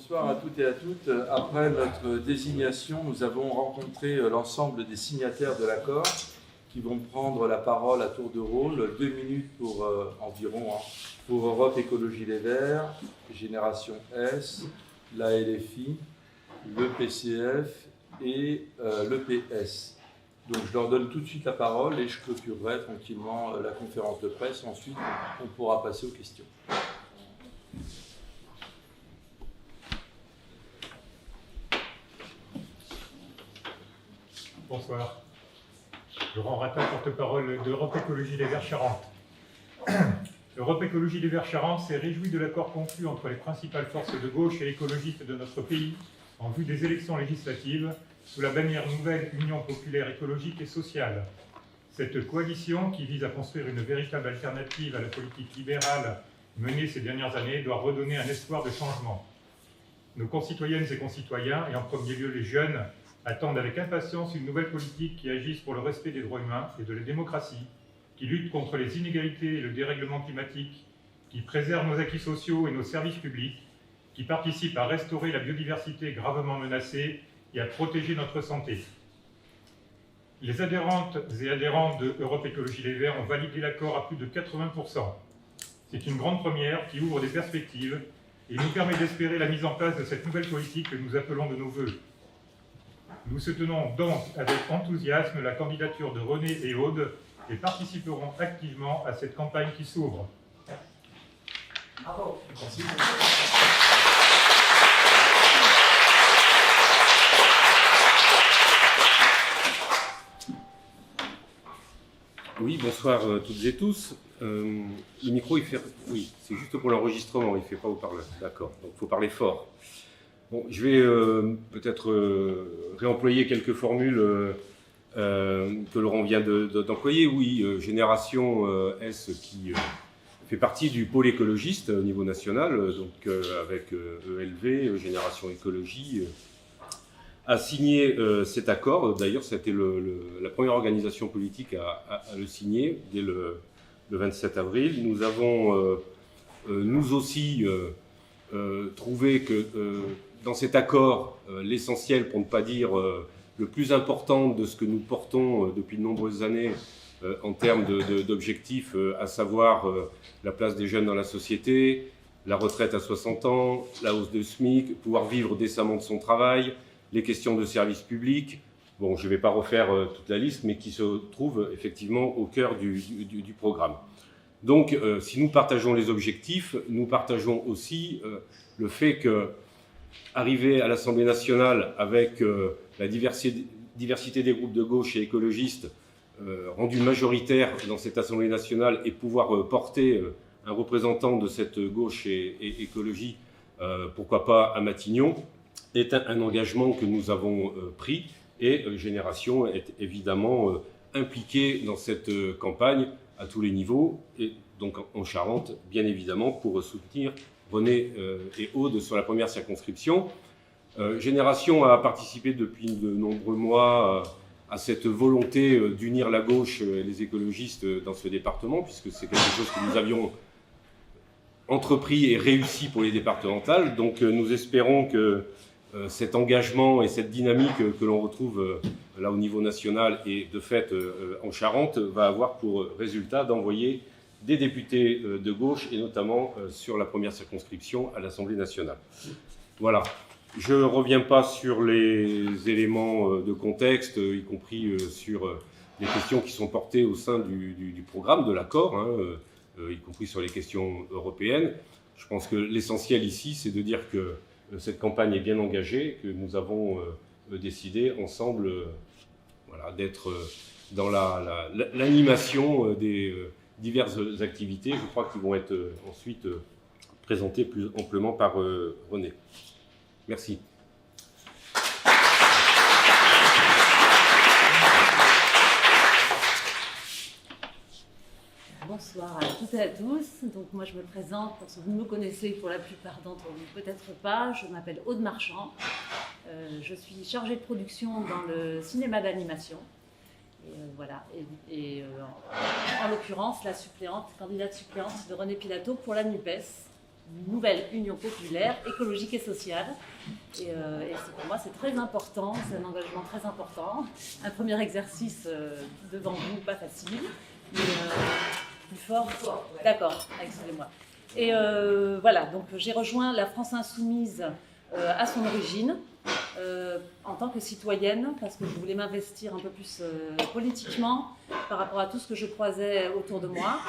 Bonsoir à toutes et à toutes. Après notre désignation, nous avons rencontré l'ensemble des signataires de l'accord qui vont prendre la parole à tour de rôle, 2 minutes pour environ, pour Europe Écologie Les Verts, Génération S, la LFI, le PCF et le PS. Donc je leur donne tout de suite la parole et je clôturerai tranquillement la conférence de presse. Ensuite, on pourra passer aux questions. Bonsoir. Laurent Ratin, porte-parole d'Europe Écologie Les Verts Charente. Europe Écologie Les Verts Charente s'est réjouie de l'accord conclu entre les principales forces de gauche et écologistes de notre pays en vue des élections législatives sous la bannière nouvelle Union populaire écologique et sociale. Cette coalition, qui vise à construire une véritable alternative à la politique libérale menée ces dernières années, doit redonner un espoir de changement. Nos concitoyennes et concitoyens, et en premier lieu les jeunes, attendent avec impatience une nouvelle politique qui agisse pour le respect des droits humains et de la démocratie, qui lutte contre les inégalités et le dérèglement climatique, qui préserve nos acquis sociaux et nos services publics, qui participe à restaurer la biodiversité gravement menacée et à protéger notre santé. Les adhérentes et adhérents de Europe Écologie Les Verts ont validé l'accord à plus de 80%. C'est une grande première qui ouvre des perspectives et nous permet d'espérer la mise en place de cette nouvelle politique que nous appelons de nos vœux. Nous soutenons donc avec enthousiasme la candidature de René et Aude et participerons activement à cette campagne qui s'ouvre. Bravo. Merci. Oui, bonsoir toutes et tous. Le micro, il fait... Oui, c'est juste pour l'enregistrement, il ne fait pas haut-parleur. D'accord, donc il faut parler fort. Bon, je vais peut-être réemployer quelques formules que Laurent vient d'employer. Oui, Génération S qui fait partie du pôle écologiste au niveau national, donc avec ELV, Génération Écologie, a signé cet accord. D'ailleurs, c'était la première organisation politique à le signer dès le 27 avril. Nous avons, nous aussi, trouvé que dans cet accord, l'essentiel, pour ne pas dire le plus important de ce que nous portons depuis de nombreuses années en termes d'objectifs, à savoir la place des jeunes dans la société, la retraite à 60 ans, la hausse de SMIC, pouvoir vivre décemment de son travail, les questions de services publics, bon, je ne vais pas refaire toute la liste, mais qui se trouvent effectivement au cœur du programme. Donc, si nous partageons les objectifs, nous partageons aussi le fait qu'arriver à l'Assemblée nationale avec la diversité des groupes de gauche et écologistes rendus majoritaires dans cette Assemblée nationale et pouvoir porter un représentant de cette gauche et écologie, pourquoi pas à Matignon, est un engagement que nous avons pris et Génération est évidemment impliquée dans cette campagne à tous les niveaux et donc en Charente, bien évidemment, pour soutenir René et Aude sur la première circonscription. Génération a participé depuis de nombreux mois à cette volonté d'unir la gauche et les écologistes dans ce département, puisque c'est quelque chose que nous avions entrepris et réussi pour les départementales. Donc nous espérons que cet engagement et cette dynamique que l'on retrouve là au niveau national et de fait en Charente va avoir pour résultat d'envoyer des députés de gauche et notamment sur la première circonscription à l'Assemblée nationale. Voilà. Je ne reviens pas sur les éléments de contexte, y compris sur les questions qui sont portées au sein du programme, de l'accord, hein, y compris sur les questions européennes. Je pense que l'essentiel ici, c'est de dire que cette campagne est bien engagée, que nous avons décidé ensemble voilà, d'être dans l'animation des diverses activités, je crois, qui vont être ensuite présentées plus amplement par René. Merci. Bonsoir à toutes et à tous. Donc moi je me présente, parce que vous me connaissez pour la plupart d'entre vous, peut-être pas. Je m'appelle Aude Marchand. Je suis chargée de production dans le cinéma d'animation. Voilà. En l'occurrence, la suppléante, candidate suppléante de René Pilato pour la NUPES. nouvelle union populaire, écologique et sociale. Et pour moi, c'est très important, c'est un engagement très important. Un premier exercice devant vous, pas facile, mais plus fort. D'accord, excusez-moi. Et voilà, donc j'ai rejoint la France Insoumise à son origine, en tant que citoyenne, parce que je voulais m'investir un peu plus politiquement par rapport à tout ce que je croisais autour de moi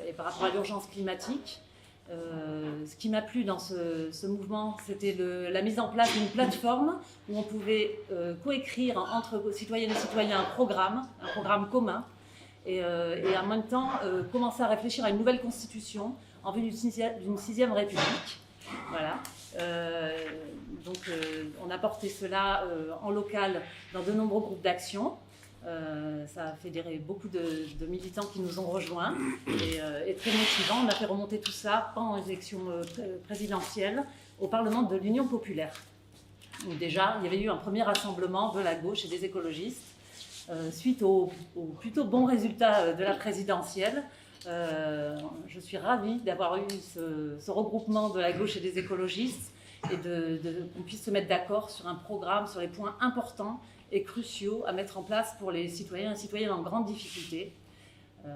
et par rapport à l'urgence climatique. Ce qui m'a plu dans ce mouvement, c'était la mise en place d'une plateforme où on pouvait coécrire entre citoyennes et citoyens un programme commun, et en même temps commencer à réfléchir à une nouvelle constitution en vue d'une 6e République. Voilà. Donc on a porté cela en local dans de nombreux groupes d'action. Ça a fédéré beaucoup de militants qui nous ont rejoints et très motivant. On a fait remonter tout ça pendant l'élection présidentielle au Parlement de l'Union populaire. où déjà il y avait eu un premier rassemblement de la gauche et des écologistes. Suite au plutôt bon résultat de la présidentielle, je suis ravie d'avoir eu ce regroupement de la gauche et des écologistes et qu'on puisse se mettre d'accord sur un programme, sur les points importants et cruciaux à mettre en place pour les citoyens et citoyennes en grande difficulté.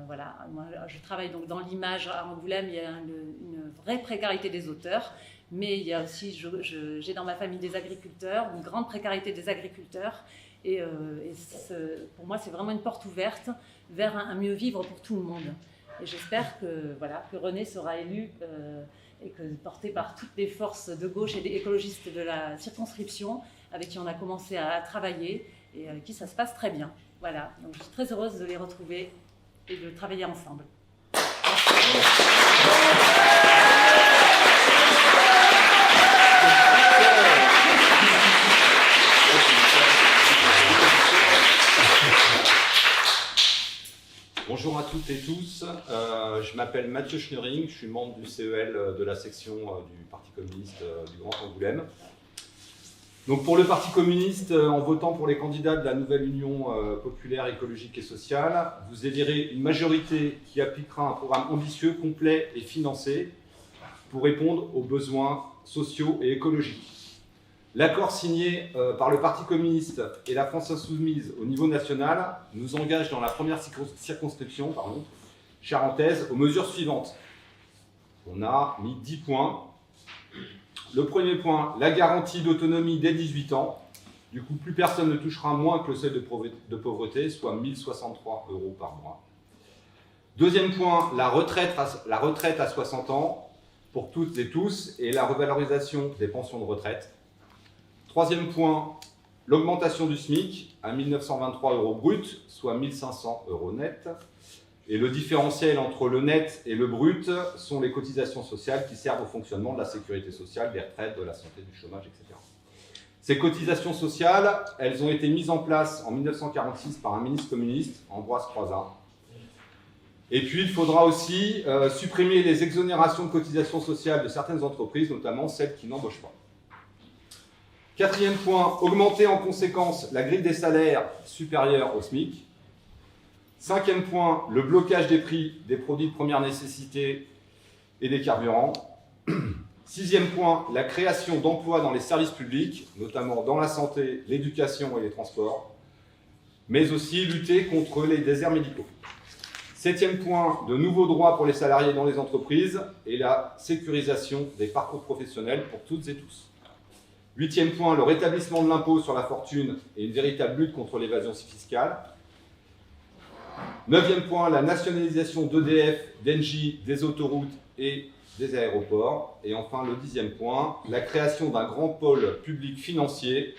Voilà, moi je travaille donc dans l'image à Angoulême, il y a une vraie précarité des auteurs, mais il y a aussi, j'ai dans ma famille des agriculteurs, une grande précarité des agriculteurs, et pour moi c'est vraiment une porte ouverte vers un mieux vivre pour tout le monde. Et j'espère que, voilà, que René sera élu et que porté par toutes les forces de gauche et des écologistes de la circonscription avec qui on a commencé à travailler et avec qui ça se passe très bien. Voilà, donc je suis très heureuse de les retrouver et de travailler ensemble. Bonjour à toutes et tous, je m'appelle Mathieu Schneuring, je suis membre du CEL de la section du Parti communiste du Grand Angoulême. Donc pour le Parti communiste, en votant pour les candidats de la nouvelle Union populaire, écologique et sociale, vous élirez une majorité qui appliquera un programme ambitieux, complet et financé pour répondre aux besoins sociaux et écologiques. L'accord signé par le Parti communiste et la France insoumise au niveau national nous engage dans la première circonscription charentaise aux mesures suivantes. On a mis 10 points. Le premier point, la garantie d'autonomie dès 18 ans. Du coup, plus personne ne touchera moins que le seuil de pauvreté, soit 1 063 € par mois. Deuxième point, la retraite à 60 ans pour toutes et tous et la revalorisation des pensions de retraite. Troisième point, l'augmentation du SMIC à 1 923 € brut, soit 1 500 € net. Et le différentiel entre le net et le brut sont les cotisations sociales qui servent au fonctionnement de la sécurité sociale, des retraites, de la santé, du chômage, etc. Ces cotisations sociales, elles ont été mises en place en 1946 par un ministre communiste, Ambroise Croizat. Et puis, il faudra aussi supprimer les exonérations de cotisations sociales de certaines entreprises, notamment celles qui n'embauchent pas. Quatrième point, augmenter en conséquence la grille des salaires supérieure au SMIC. Cinquième point, le blocage des prix des produits de première nécessité et des carburants. Sixième point, la création d'emplois dans les services publics, notamment dans la santé, l'éducation et les transports, mais aussi lutter contre les déserts médicaux. Septième point, de nouveaux droits pour les salariés dans les entreprises et la sécurisation des parcours professionnels pour toutes et tous. Huitième point, le rétablissement de l'impôt sur la fortune et une véritable lutte contre l'évasion fiscale. Neuvième point, la nationalisation d'EDF, d'Engie, des autoroutes et des aéroports. Et enfin, le 10e point, la création d'un grand pôle public financier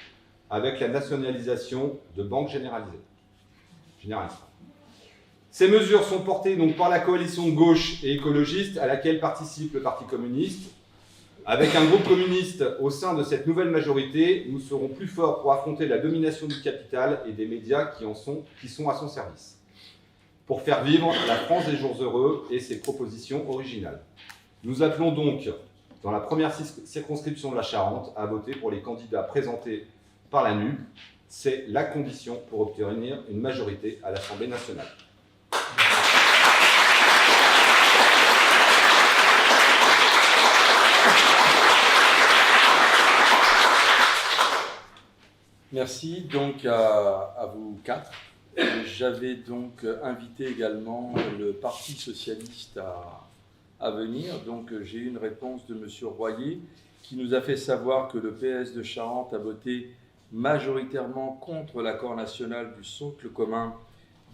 avec la nationalisation de banques généralisées. Ces mesures sont portées donc par la coalition de gauche et écologiste à laquelle participe le Parti communiste. Avec un groupe communiste au sein de cette nouvelle majorité, nous serons plus forts pour affronter la domination du capital et des médias qui sont à son service, pour faire vivre la France des jours heureux et ses propositions originales. Nous appelons donc, dans la première circonscription de la Charente, à voter pour les candidats présentés par la NUP. C'est la condition pour obtenir une majorité à l'Assemblée nationale. Merci donc à vous quatre. J'avais donc invité également le Parti socialiste à venir. Donc j'ai eu une réponse de M. Royer qui nous a fait savoir que le PS de Charente a voté majoritairement contre l'accord national du socle commun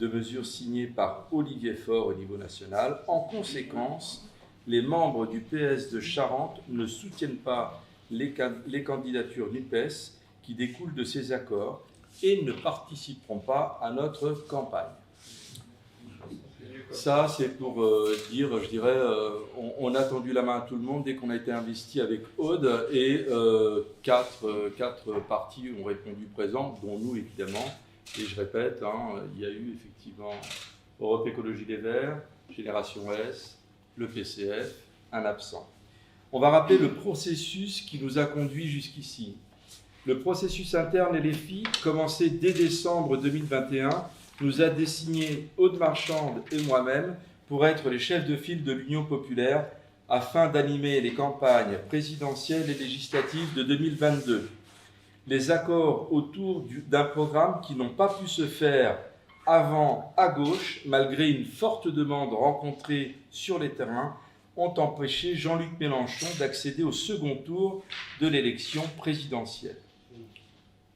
de mesures signées par Olivier Faure au niveau national. En conséquence, les membres du PS de Charente ne soutiennent pas les candidatures NUPES qui découlent de ces accords et ne participeront pas à notre campagne. Ça, c'est pour dire, je dirais, on a tendu la main à tout le monde dès qu'on a été investi avec Aude et quatre partis ont répondu présents, dont nous évidemment. Et je répète, il y a eu effectivement Europe Écologie Les Verts, Génération S, le PCF, un absent. On va rappeler le processus qui nous a conduits jusqu'ici. Le processus interne LFI, commencé dès décembre 2021, nous a désigné Aude Marchande et moi-même pour être les chefs de file de l'Union populaire afin d'animer les campagnes présidentielles et législatives de 2022. Les accords autour d'un programme qui n'ont pas pu se faire avant à gauche, malgré une forte demande rencontrée sur les terrains, ont empêché Jean-Luc Mélenchon d'accéder au second tour de l'élection présidentielle.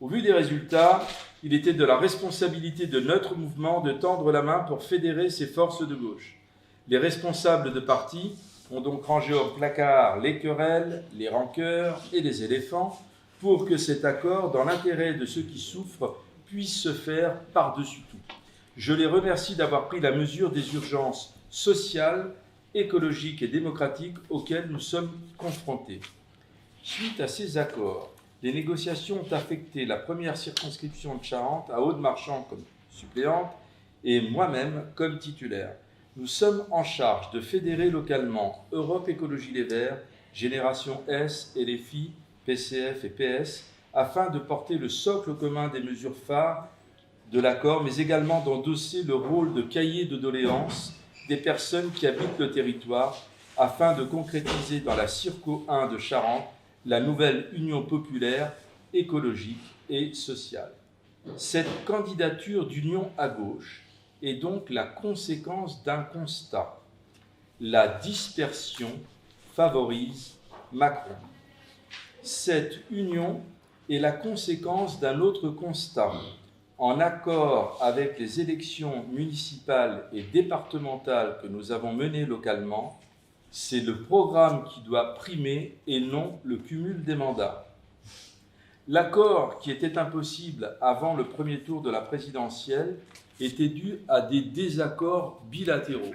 Au vu des résultats, il était de la responsabilité de notre mouvement de tendre la main pour fédérer ces forces de gauche. Les responsables de partis ont donc rangé au placard les querelles, les rancœurs et les éléphants pour que cet accord, dans l'intérêt de ceux qui souffrent, puisse se faire par-dessus tout. Je les remercie d'avoir pris la mesure des urgences sociales, écologiques et démocratiques auxquelles nous sommes confrontés. Suite à ces accords, les négociations ont affecté la première circonscription de Charente à Aude Marchand comme suppléante et moi-même comme titulaire. Nous sommes en charge de fédérer localement Europe Écologie Les Verts, Génération S et LFI, PCF et PS, afin de porter le socle commun des mesures phares de l'accord, mais également d'endosser le rôle de cahier de doléances des personnes qui habitent le territoire, afin de concrétiser dans la Circo 1 de Charente la nouvelle Union populaire, écologique et sociale. Cette candidature d'union à gauche est donc la conséquence d'un constat. La dispersion favorise Macron. Cette union est la conséquence d'un autre constat. En accord avec les élections municipales et départementales que nous avons menées localement, c'est le programme qui doit primer et non le cumul des mandats. L'accord qui était impossible avant le premier tour de la présidentielle était dû à des désaccords bilatéraux.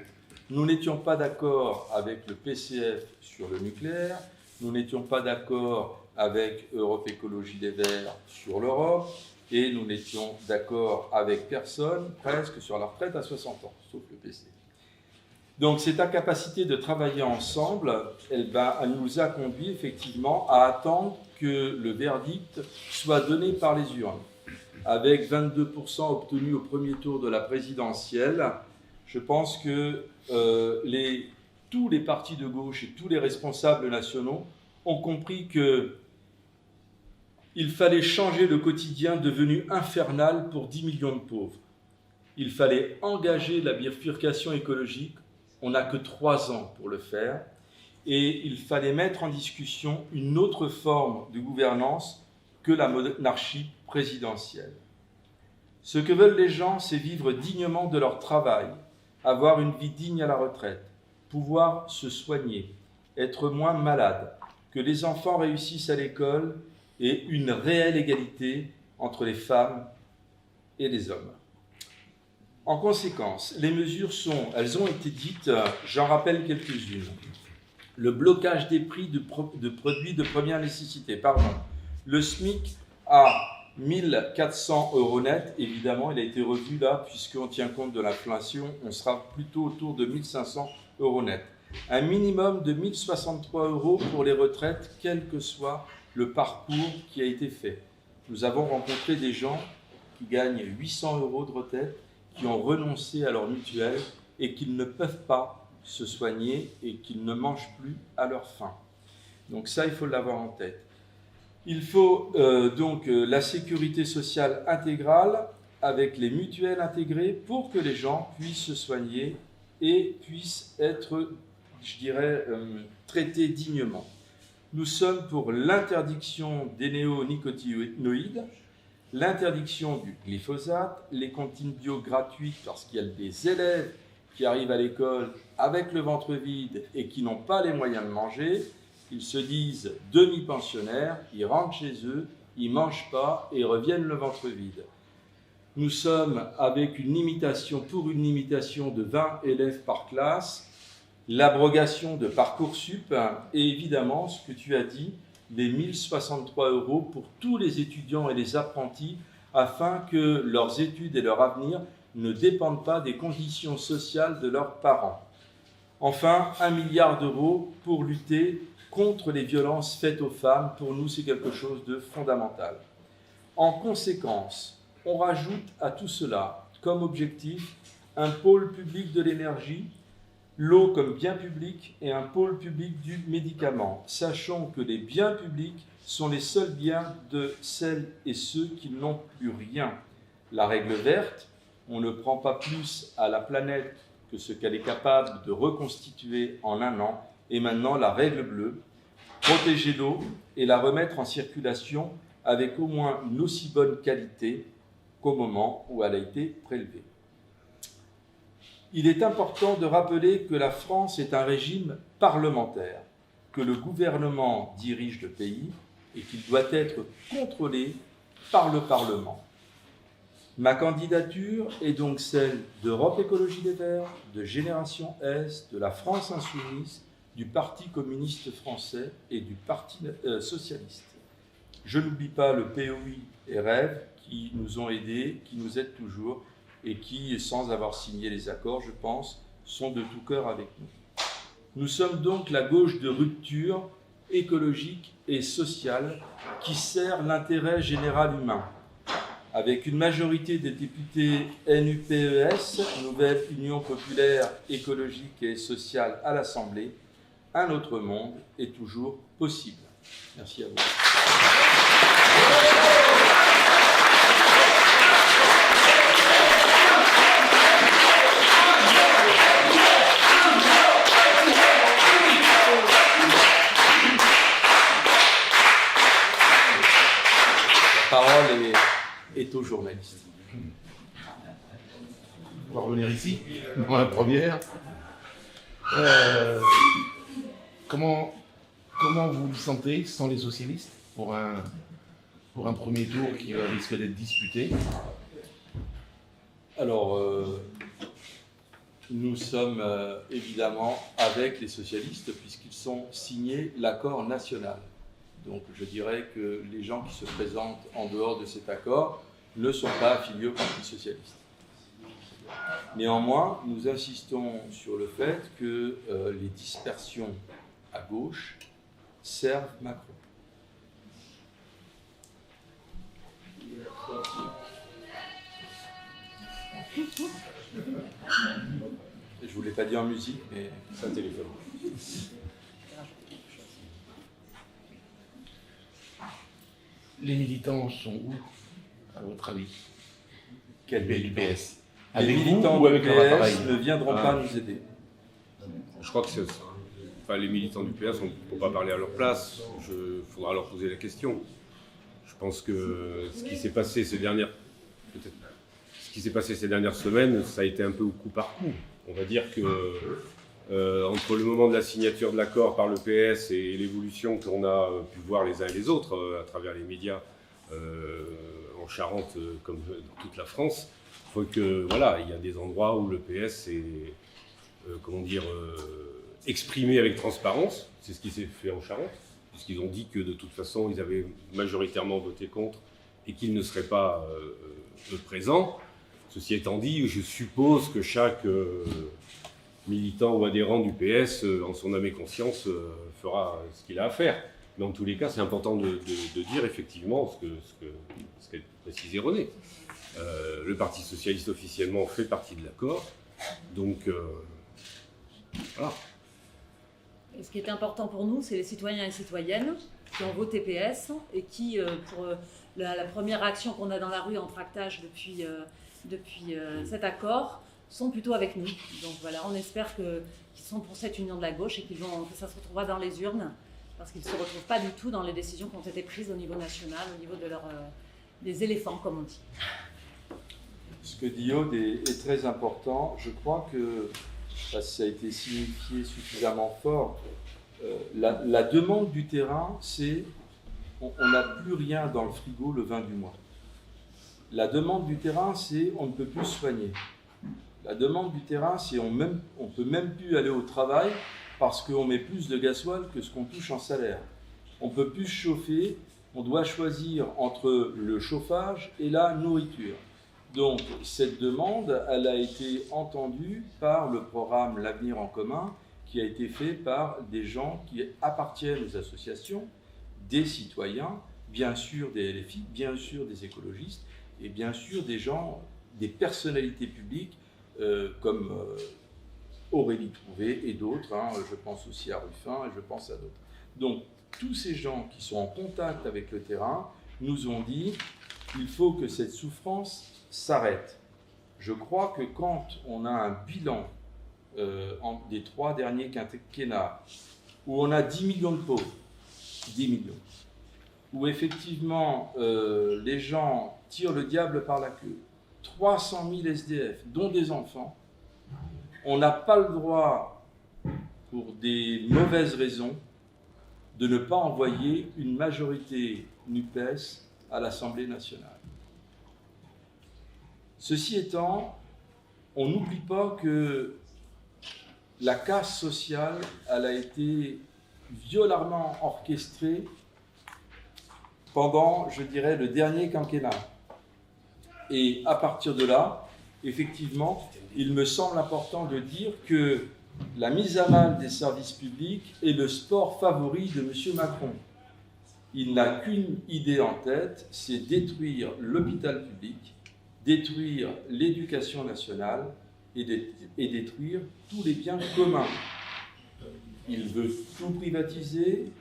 Nous n'étions pas d'accord avec le PCF sur le nucléaire, nous n'étions pas d'accord avec Europe Écologie Les Verts sur l'Europe, et nous n'étions d'accord avec personne, presque, sur la retraite à 60 ans, sauf le PC. Donc cette incapacité de travailler ensemble, elle nous a conduit effectivement à attendre que le verdict soit donné par les urnes. Avec 22% obtenus au premier tour de la présidentielle, je pense que tous les partis de gauche et tous les responsables nationaux ont compris qu'il fallait changer le quotidien devenu infernal pour 10 millions de pauvres. Il fallait engager la bifurcation écologique. On n'a que 3 ans pour le faire. Et il fallait mettre en discussion une autre forme de gouvernance que la monarchie présidentielle. Ce que veulent les gens, c'est vivre dignement de leur travail, avoir une vie digne à la retraite, pouvoir se soigner, être moins malade, que les enfants réussissent à l'école et une réelle égalité entre les femmes et les hommes. En conséquence, les mesures elles ont été dites, j'en rappelle quelques-unes. Le blocage des prix de produits de première nécessité, le SMIC à 1 400 € net, évidemment, il a été revu là, puisqu'on tient compte de l'inflation, on sera plutôt autour de 1 500 € net. Un minimum de 1 063 € pour les retraites, quel que soit le parcours qui a été fait. Nous avons rencontré des gens qui gagnent 800 € de retraite, qui ont renoncé à leur mutuelle et qui ne peuvent pas se soigner et qui ne mangent plus à leur faim. Donc ça, il faut l'avoir en tête. Il faut donc la sécurité sociale intégrale avec les mutuelles intégrées pour que les gens puissent se soigner et puissent être, je dirais, traités dignement. Nous sommes pour l'interdiction des néonicotinoïdes, l'interdiction du glyphosate, les cantines bio gratuites lorsqu'il y a des élèves qui arrivent à l'école avec le ventre vide et qui n'ont pas les moyens de manger. Ils se disent demi-pensionnaires, ils rentrent chez eux, ils ne mangent pas et reviennent le ventre vide. Nous sommes avec une limitation de 20 élèves par classe, l'abrogation de Parcoursup et évidemment ce que tu as dit, les 1063 € pour tous les étudiants et les apprentis afin que leurs études et leur avenir ne dépendent pas des conditions sociales de leurs parents. Enfin, 1 milliard d'euros pour lutter contre les violences faites aux femmes. Pour nous, c'est quelque chose de fondamental. En conséquence, on rajoute à tout cela comme objectif un pôle public de l'énergie, l'eau comme bien public et un pôle public du médicament. Sachant que les biens publics sont les seuls biens de celles et ceux qui n'ont plus rien. La règle verte, on ne prend pas plus à la planète que ce qu'elle est capable de reconstituer en 1 an. Et maintenant, la règle bleue, protéger l'eau et la remettre en circulation avec au moins une aussi bonne qualité qu'au moment où elle a été prélevée. Il est important de rappeler que la France est un régime parlementaire, que le gouvernement dirige le pays et qu'il doit être contrôlé par le Parlement. Ma candidature est donc celle d'Europe Écologie Les Verts, de Génération S, de la France Insoumise, du Parti communiste français et du Parti socialiste. Je n'oublie pas le POI et REV qui nous ont aidés, qui nous aident toujours et qui, sans avoir signé les accords, je pense, sont de tout cœur avec nous. Nous sommes donc la gauche de rupture écologique et sociale qui sert l'intérêt général humain. Avec une majorité des députés NUPES, Nouvelle Union Populaire Écologique et Sociale à l'Assemblée, un autre monde est toujours possible. Merci à vous. La parole est aux journalistes. On va revenir ici, dans la première. Comment vous le sentez sans les socialistes pour un premier tour qui risque d'être disputé? Alors, nous sommes évidemment avec les socialistes puisqu'ils ont signé l'accord national. Donc je dirais que les gens qui se présentent en dehors de cet accord ne sont pas affiliés au Parti socialiste. Néanmoins, nous insistons sur le fait que les dispersions à gauche servent Macron. Je ne vous l'ai pas dit en musique, mais c'est un téléphone. Les militants sont où, à votre avis? Quel du PS? Les Avec militants vous ou avec du leur appareil? PS ne viendront pas nous aider. Je crois que c'est ça. Enfin, les militants du PS, on ne peut pas parler à leur place. Il faudra leur poser la question. Je pense que ce qui s'est passé ces dernières semaines, ça a été un peu au coup par coup. On va dire que entre le moment de la signature de l'accord par le PS et l'évolution qu'on a pu voir les uns et les autres à travers les médias en Charente comme dans toute la France, il faut que voilà, il y a des endroits où le PS est exprimé avec transparence. C'est ce qui s'est fait en Charente, puisqu'ils ont dit que de toute façon ils avaient majoritairement voté contre et qu'ils ne seraient pas présents. Ceci étant dit, je suppose que chaque militant ou adhérent du PS, en son âme et conscience, fera ce qu'il a à faire. Mais en tous les cas, c'est important de dire effectivement ce qu'a précisé René. Le Parti socialiste officiellement fait partie de l'accord, donc voilà. Et ce qui est important pour nous, c'est les citoyens et citoyennes. qui ont voté PS et qui, pour la première action qu'on a dans la rue en tractage depuis cet accord, sont plutôt avec nous. Donc voilà, on espère qu'ils sont pour cette union de la gauche et que ça se retrouvera dans les urnes, parce qu'ils ne se retrouvent pas du tout dans les décisions qui ont été prises au niveau national, au niveau des éléphants, comme on dit. Ce que dit Aude est très important. Je crois que ça a été signifié suffisamment fort. La demande du terrain, c'est on n'a plus rien dans le frigo le 20 du mois. La demande du terrain, c'est on ne peut plus soigner. La demande du terrain, c'est on ne peut même plus aller au travail parce qu'on met plus de gasoil que ce qu'on touche en salaire. On ne peut plus chauffer, on doit choisir entre le chauffage et la nourriture. Donc cette demande, elle a été entendue par le programme L'Avenir en commun, qui a été fait par des gens qui appartiennent aux associations, des citoyens, bien sûr des LFI, bien sûr des écologistes, et bien sûr des gens, des personnalités publiques comme Aurélie Trouvé et d'autres, je pense aussi à Ruffin et je pense à d'autres. Donc tous ces gens qui sont en contact avec le terrain nous ont dit qu'il faut que cette souffrance s'arrête. Je crois que quand on a un bilan des 3 derniers quinquennats, où on a 10 millions de pauvres, 10 millions, où effectivement les gens tirent le diable par la queue, 300 000 SDF, dont des enfants, on n'a pas le droit, pour des mauvaises raisons, de ne pas envoyer une majorité NUPES à l'Assemblée nationale. Ceci étant, on n'oublie pas que la casse sociale, elle a été violemment orchestrée pendant, je dirais, le dernier quinquennat. Et à partir de là, effectivement, il me semble important de dire que la mise à mal des services publics est le sport favori de M. Macron. Il n'a qu'une idée en tête, c'est détruire l'hôpital public, détruire l'éducation nationale et détruire tous les biens communs. Il veut tout privatiser,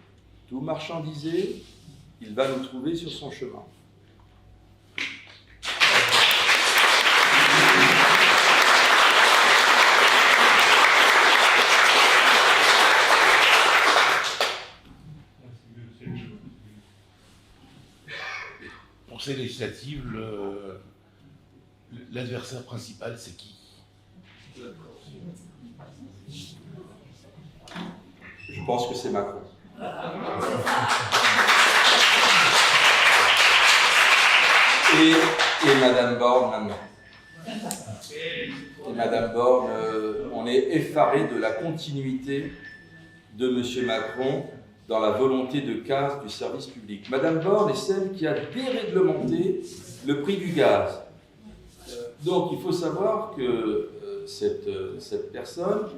tout marchandiser, il va nous trouver sur son chemin. Pour ces législatives, l'adversaire principal, c'est qui? Je pense que c'est Macron. Et Madame Borne maintenant. Et Madame Borne, on est effaré de la continuité de M. Macron dans la volonté de casse du service public. Madame Borne est celle qui a déréglementé le prix du gaz. Donc il faut savoir que cette personne,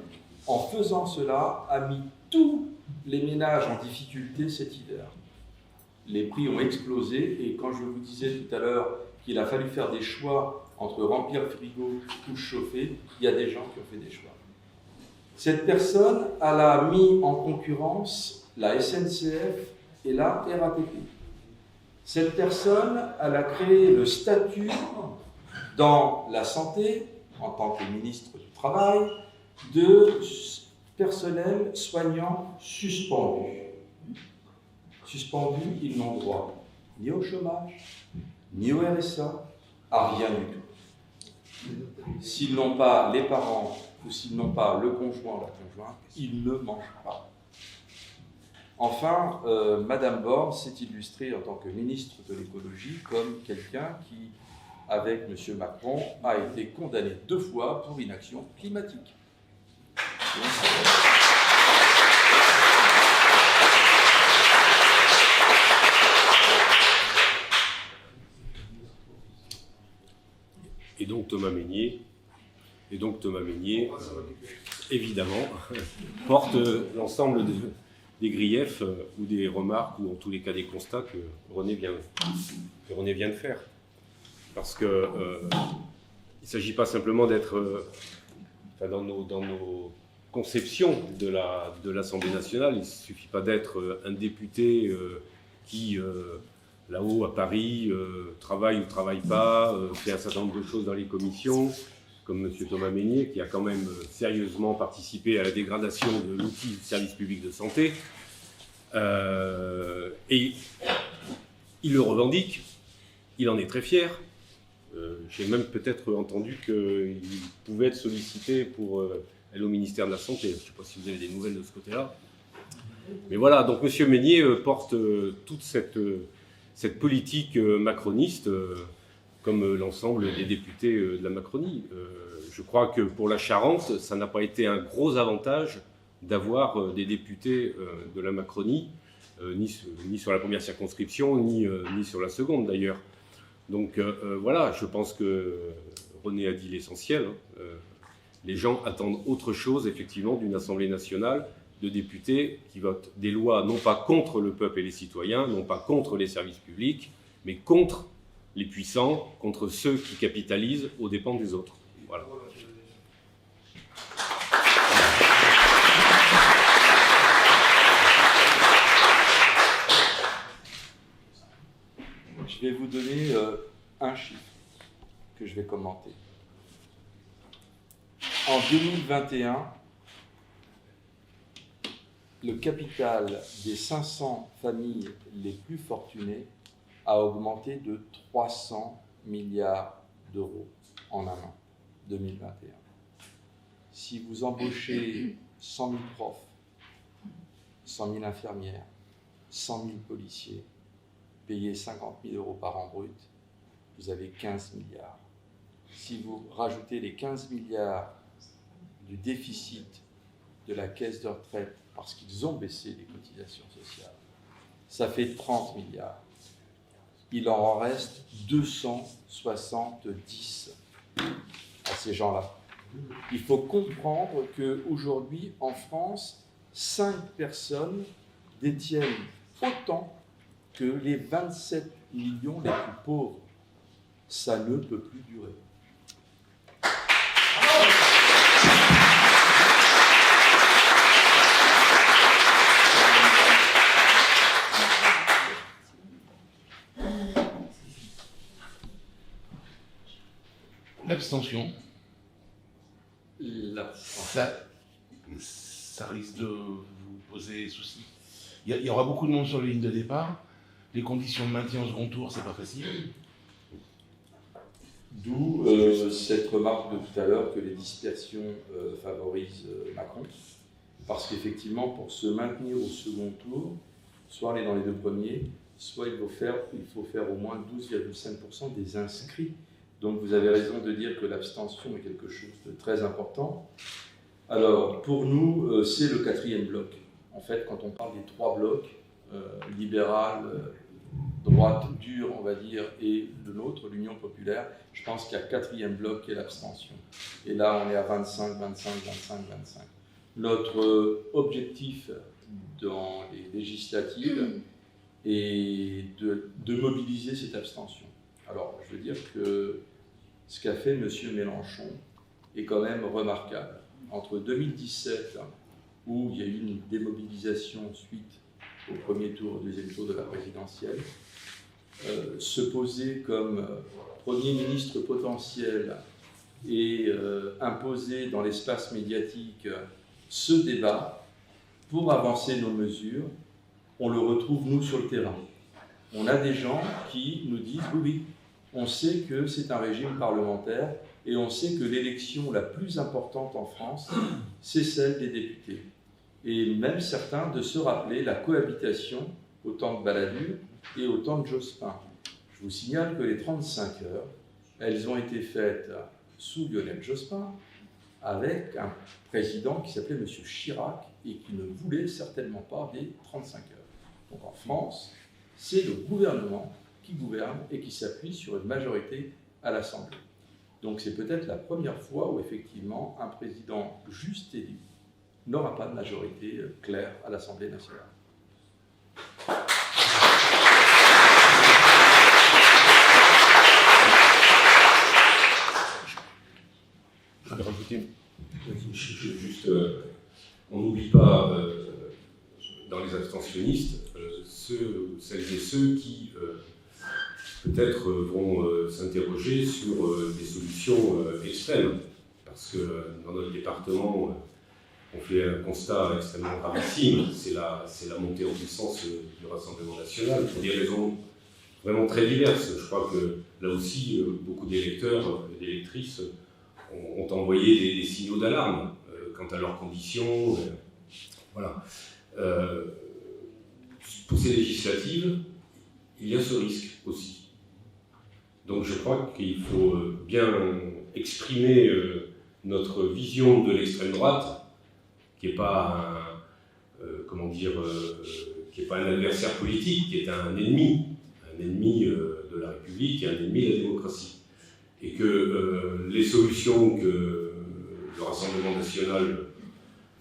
en faisant cela, a mis tous les ménages en difficulté cet hiver. Les prix ont explosé et quand je vous disais tout à l'heure qu'il a fallu faire des choix entre remplir le frigo ou chauffer, il y a des gens qui ont fait des choix. Cette personne, elle a mis en concurrence la SNCF et la RATP. Cette personne, elle a créé le statut dans la santé, en tant que ministre du Travail, de personnel soignant suspendu. Suspendus, ils n'ont droit ni au chômage, ni au RSA, à rien du tout. S'ils n'ont pas les parents ou s'ils n'ont pas le conjoint ou la conjointe, ils ne mangent pas. Enfin, Madame Borne s'est illustrée en tant que ministre de l'écologie comme quelqu'un qui, avec M. Macron, a été condamné 2 fois pour inaction climatique. Et donc Thomas Mesnier, évidemment, porte l'ensemble des griefs ou des remarques ou en tous les cas des constats que René vient de faire. Parce que il ne s'agit pas simplement d'être dans nos conception de l'Assemblée nationale. Il ne suffit pas d'être un député qui, là-haut à Paris, travaille ou ne travaille pas, fait un certain nombre de choses dans les commissions, comme M. Thomas Mesnier, qui a quand même sérieusement participé à la dégradation de l'outil du service public de santé. Et il le revendique, il en est très fier. J'ai même peut-être entendu qu'il pouvait être sollicité pour aller au ministère de la Santé. Je ne sais pas si vous avez des nouvelles de ce côté-là. Mais voilà, donc M. Mesnier porte toute cette politique macroniste, comme l'ensemble des députés de la Macronie. Je crois que pour la Charente, ça n'a pas été un gros avantage d'avoir des députés de la Macronie, ni sur la première circonscription, ni sur la seconde d'ailleurs. Donc voilà, je pense que René a dit l'essentiel. Les gens attendent autre chose, effectivement, d'une Assemblée nationale de députés qui votent des lois non pas contre le peuple et les citoyens, non pas contre les services publics, mais contre les puissants, contre ceux qui capitalisent aux dépens des autres. Voilà. Je vais vous donner un chiffre que je vais commenter. En 2021, le capital des 500 familles les plus fortunées a augmenté de 300 milliards d'euros en un an, 2021. Si vous embauchez 100 000 profs, 100 000 infirmières, 100 000 policiers, payez 50 000 euros par an brut, vous avez 15 milliards. Si vous rajoutez les 15 milliards du déficit de la caisse de retraite parce qu'ils ont baissé les cotisations sociales, ça fait 30 milliards. Il en reste 270 à ces gens-là. Il faut comprendre qu'aujourd'hui, en France, 5 personnes détiennent autant que les 27 millions les plus pauvres. Ça ne peut plus durer. L'abstention, L'abstention. ça risque de vous poser souci. Il y aura beaucoup de monde sur les lignes de départ. Les conditions de maintien au second tour, c'est pas facile. D'où cette remarque de tout à l'heure que les dispersions favorisent Macron. Parce qu'effectivement, pour se maintenir au second tour, soit aller dans les deux premiers, soit il faut faire au moins 12,5% des inscrits. Donc vous avez raison de dire que l'abstention est quelque chose de très important. Alors, pour nous, c'est le quatrième bloc. En fait, quand on parle des trois blocs, libéral, droite dure, on va dire, et le nôtre, l'Union populaire, je pense qu'il y a un quatrième bloc qui est l'abstention. Et là, on est à 25, 25, 25, 25. Notre objectif dans les législatives est de mobiliser cette abstention. Alors, je veux dire que ce qu'a fait M. Mélenchon est quand même remarquable. Entre 2017, où il y a eu une démobilisation suite au premier tour, au deuxième tour de la présidentielle, se poser comme Premier ministre potentiel et imposer dans l'espace médiatique ce débat pour avancer nos mesures, on le retrouve nous sur le terrain. On a des gens qui nous disent « oui, on sait que c'est un régime parlementaire et on sait que l'élection la plus importante en France, c'est celle des députés. » Et même certains de se rappeler la cohabitation au temps de Balladur et au temps de Jospin. Je vous signale que les 35 heures, elles ont été faites sous Lionel Jospin avec un président qui s'appelait M. Chirac et qui ne voulait certainement pas des 35 heures. Donc en France, c'est le gouvernement qui gouverne et qui s'appuie sur une majorité à l'Assemblée. Donc c'est peut-être la première fois où effectivement un président juste élu n'aura pas de majorité claire à l'Assemblée nationale. Je vais rajouter. Juste peut-être vont s'interroger sur des solutions extrêmes. Parce que dans notre département, on fait un constat extrêmement gravissime, c'est la montée en puissance du Rassemblement national, pour des raisons vraiment très diverses. Je crois que là aussi, beaucoup d'électeurs et d'électrices ont envoyé des signaux d'alarme quant à leurs conditions. Voilà. Pour ces législatives, il y a ce risque aussi. Donc je crois qu'il faut bien exprimer notre vision de l'extrême droite, qui n'est pas qui n'est pas un adversaire politique, qui est un ennemi de la République et un ennemi de la démocratie. Et que les solutions que le Rassemblement national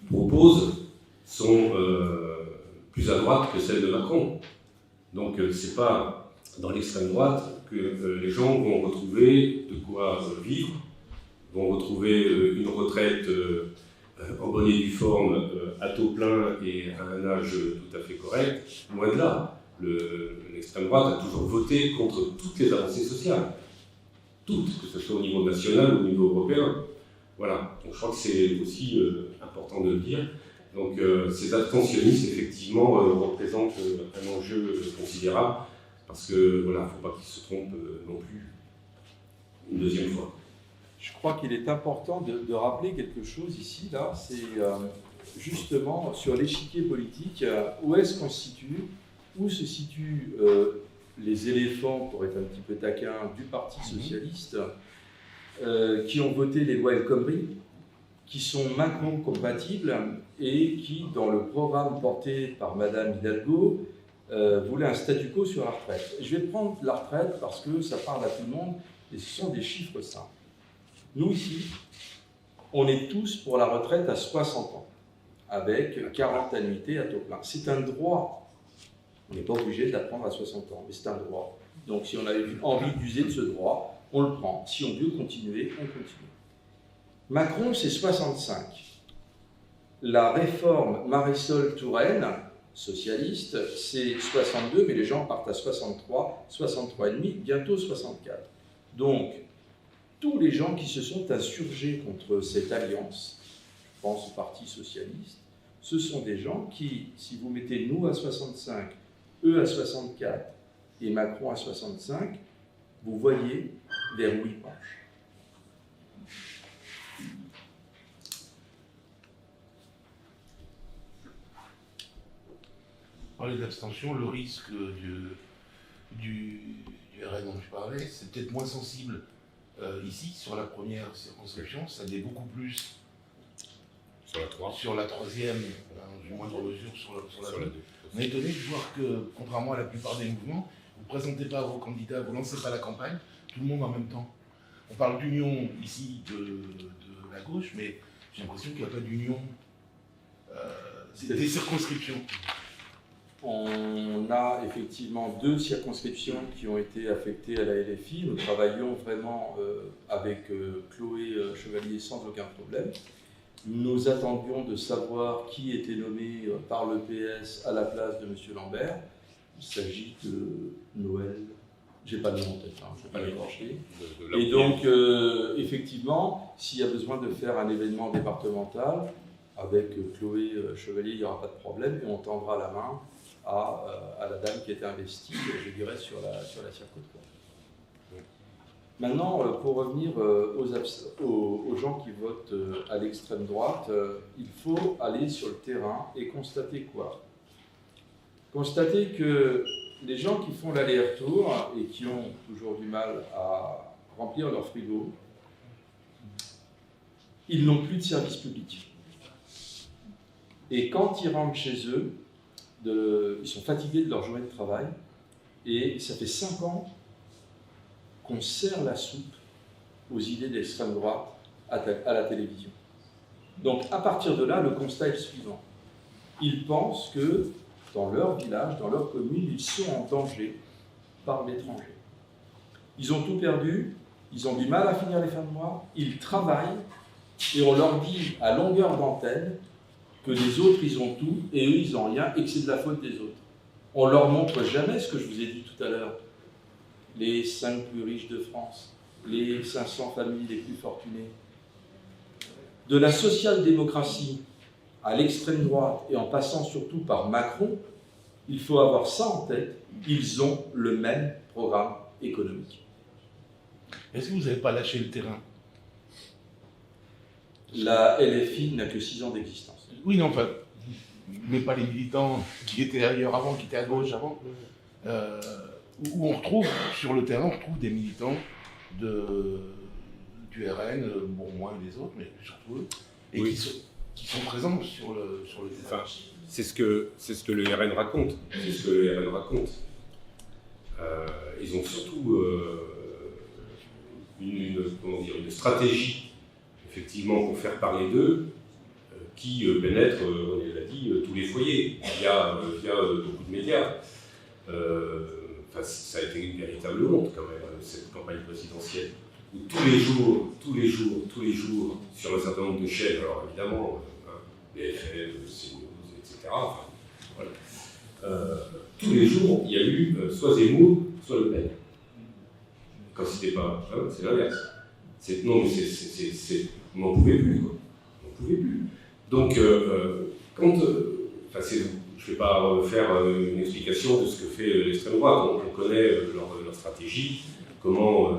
propose sont plus à droite que celles de Macron. Donc c'est pas dans l'extrême droite que les gens vont retrouver de quoi vivre, vont retrouver une retraite en bonne et due forme, à taux plein et à un âge tout à fait correct. Loin de là, l'extrême droite a toujours voté contre toutes les avancées sociales. Toutes, que ce soit au niveau national ou au niveau européen. Voilà, donc je crois que c'est aussi important de le dire. Donc ces abstentionnistes, effectivement, représentent un enjeu considérable, parce que voilà, il ne faut pas qu'ils se trompent non plus une deuxième fois. Je crois qu'il est important de rappeler quelque chose ici, là, c'est justement sur l'échiquier politique, où se situent les éléphants, pour être un petit peu taquin, du Parti socialiste, qui ont voté les lois El Khomri, qui sont Macron compatibles et qui, dans le programme porté par Madame Hidalgo, voulaient un statu quo sur la retraite. Je vais prendre la retraite parce que ça parle à tout le monde et ce sont des chiffres simples. Nous, ici, on est tous pour la retraite à 60 ans, avec 40 annuités à taux plein. C'est un droit. On n'est pas obligé de la prendre à 60 ans, mais c'est un droit. Donc, si on a envie d'user de ce droit, on le prend. Si on veut continuer, on continue. Macron, c'est 65. La réforme Marisol Touraine, socialiste, c'est 62, mais les gens partent à 63, 63,5, bientôt 64. Donc, tous les gens qui se sont insurgés contre cette alliance, je pense au Parti socialiste, ce sont des gens qui, si vous mettez nous à 65, eux à 64 et Macron à 65, vous voyez vers où ils penchent. Parler d'abstention, le risque du RN dont je parlais, c'est peut-être moins sensible ici, sur la première circonscription, ça l'est beaucoup plus Sur la 3. sur la troisième, en moindre mesure sur la 2. On est étonné de voir que, contrairement à la plupart des mouvements, vous ne présentez pas vos candidats, vous ne lancez pas la campagne, tout le monde en même temps. On parle d'union ici de la gauche, mais j'ai l'impression qu'il n'y a pas d'union des circonscriptions. On a effectivement 2 circonscriptions qui ont été affectées à la LFI. Nous travaillons vraiment avec Chloé Chevalier sans aucun problème. Nous attendions de savoir qui était nommé par le PS à la place de M. Lambert. Il s'agit de Noël. Je n'ai pas le nom en tête, je ne vais pas l'écorcher. Et donc, effectivement, s'il y a besoin de faire un événement départemental, avec Chloé Chevalier, il n'y aura pas de problème, et on tendra la main à la dame qui était investie, je dirais, sur la circo de Cour. Maintenant, pour revenir aux gens qui votent à l'extrême droite, il faut aller sur le terrain et constater quoi? Constater que les gens qui font l'aller-retour et qui ont toujours du mal à remplir leur frigo, ils n'ont plus de service public. Et quand ils rentrent chez eux, ils sont fatigués de leur journée de travail, et ça fait 5 ans qu'on sert la soupe aux idées d'extrême droite à la télévision. Donc à partir de là, le constat est le suivant. Ils pensent que dans leur village, dans leur commune, ils sont en danger par l'étranger. Ils ont tout perdu, ils ont du mal à finir les fins de mois, ils travaillent, et on leur dit à longueur d'antenne que les autres, ils ont tout, et eux, ils n'ont rien, et que c'est de la faute des autres. On ne leur montre jamais ce que je vous ai dit tout à l'heure. les 5 plus riches de France, les 500 familles les plus fortunées. De la social-démocratie à l'extrême droite et en passant surtout par Macron, il faut avoir ça en tête, ils ont le même programme économique. Est-ce que vous n'avez pas lâché le terrain? La LFI n'a que 6 ans d'existence. Oui, non, enfin, mais pas les militants qui étaient ailleurs avant, qui étaient à gauche avant. Où on retrouve, sur le terrain, on retrouve des militants du RN, bon, moins les autres, mais surtout eux, et Oui. qui sont présents sur le terrain. Enfin, c'est ce que le RN raconte. C'est ce que le RN raconte. Ils ont surtout une stratégie, effectivement, pour faire parler d'eux, qui pénètre, on l'a dit, tous les foyers, via beaucoup de médias. Enfin, ça a été une véritable honte, quand même, cette campagne présidentielle, où tous les jours, sur un certain nombre de chaînes, alors évidemment, BFM, CNews, etc., enfin, voilà. Tous les jours, il y a eu soit Zemmour, soit Le Pen. Quand c'était pas, hein, c'est l'inverse. Non, mais on n'en pouvait plus, quoi. On n'en pouvait plus. Donc, je ne vais pas faire une explication de ce que fait l'extrême droite. On connaît leur stratégie, comment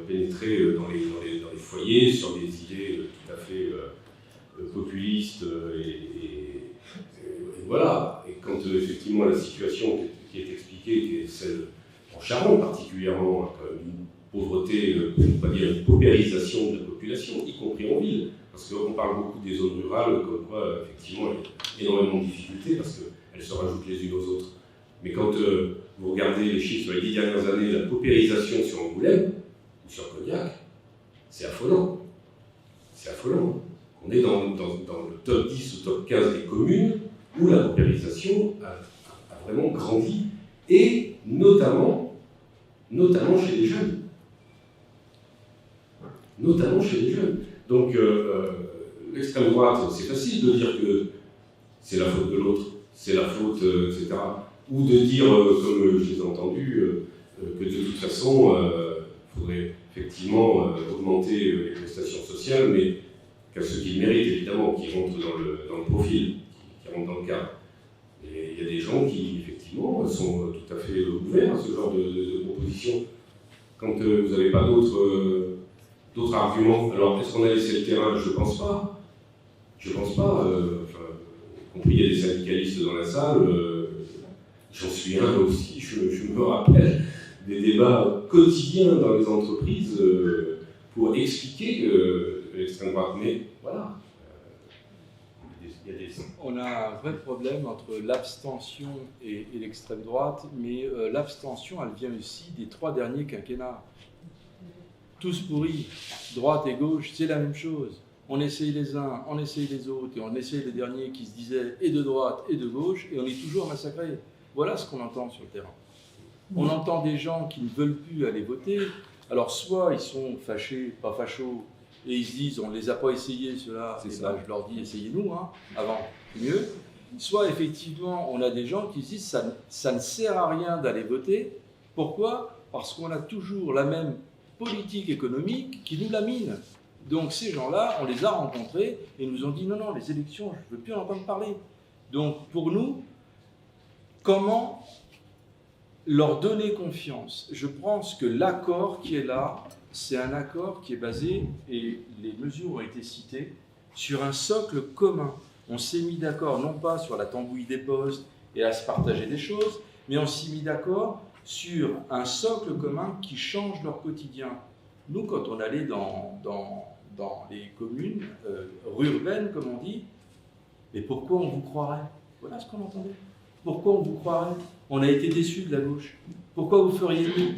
pénétrer dans les foyers sur des idées tout à fait populistes et voilà. Et quand effectivement la situation qui est expliquée, qui est celle en Charente particulièrement, une pauvreté, je ne veux pas dire une paupérisation de la population, y compris en ville, parce qu'on parle beaucoup des zones rurales, comme quoi effectivement il y a énormément de difficultés parce qu'elles se rajoutent les unes aux autres. Mais quand vous regardez les chiffres sur les 10 dernières années, la paupérisation sur Angoulême ou sur Cognac, c'est affolant. C'est affolant. On est dans le top 10 ou top 15 des communes où la paupérisation a vraiment grandi, et notamment chez les jeunes. Notamment chez les jeunes. Donc, l'extrême droite, c'est facile de dire que c'est la faute de l'autre, c'est la faute, etc. Ou de dire, comme je les ai entendus, que de toute façon, il faudrait effectivement augmenter les prestations sociales, mais qu'à ceux qui le méritent, évidemment, qui rentrent dans le profil, qui rentrent dans le cadre. Et il y a des gens qui, effectivement, sont tout à fait ouverts à ce genre de propositions. Quand vous n'avez pas d'autres arguments. Alors, est-ce qu'on a laissé le terrain? Je ne pense pas. Je ne pense pas. Y compris, il y a des syndicalistes dans la salle. J'en suis un aussi. Je me rappelle des débats quotidiens dans les entreprises pour expliquer l'extrême droite. Mais voilà. On a un vrai problème entre l'abstention et l'extrême droite, mais l'abstention, elle vient aussi des 3 derniers quinquennats. Tous pourris, droite et gauche, c'est la même chose. On essaye les uns, on essaye les autres, et on essaye les derniers qui se disaient et de droite et de gauche, et on est toujours massacrés. Voilà ce qu'on entend sur le terrain. On entend des gens qui ne veulent plus aller voter. Alors soit ils sont fâchés, pas fachos, et ils se disent on ne les a pas essayés, ceux-là, et ben, je leur dis essayez-nous, hein, avant, mieux. Soit effectivement on a des gens qui se disent ça ne sert à rien d'aller voter. Pourquoi? Parce qu'on a toujours la même politique économique qui nous lamine. Donc ces gens-là, on les a rencontrés et nous ont dit non, les élections, je ne veux plus en entendre parler. Donc pour nous, comment leur donner confiance? Je pense que l'accord qui est là, c'est un accord qui est basé, et les mesures ont été citées, sur un socle commun. On s'est mis d'accord non pas sur la tambouille des postes et à se partager des choses, mais on s'est mis d'accord sur un socle commun qui change leur quotidien. Nous, quand on allait dans les communes rurbaines, comme on dit, mais pourquoi on vous croirait? Voilà ce qu'on entendait. Pourquoi on vous croirait? On a été déçus de la gauche. Pourquoi vous feriez mieux?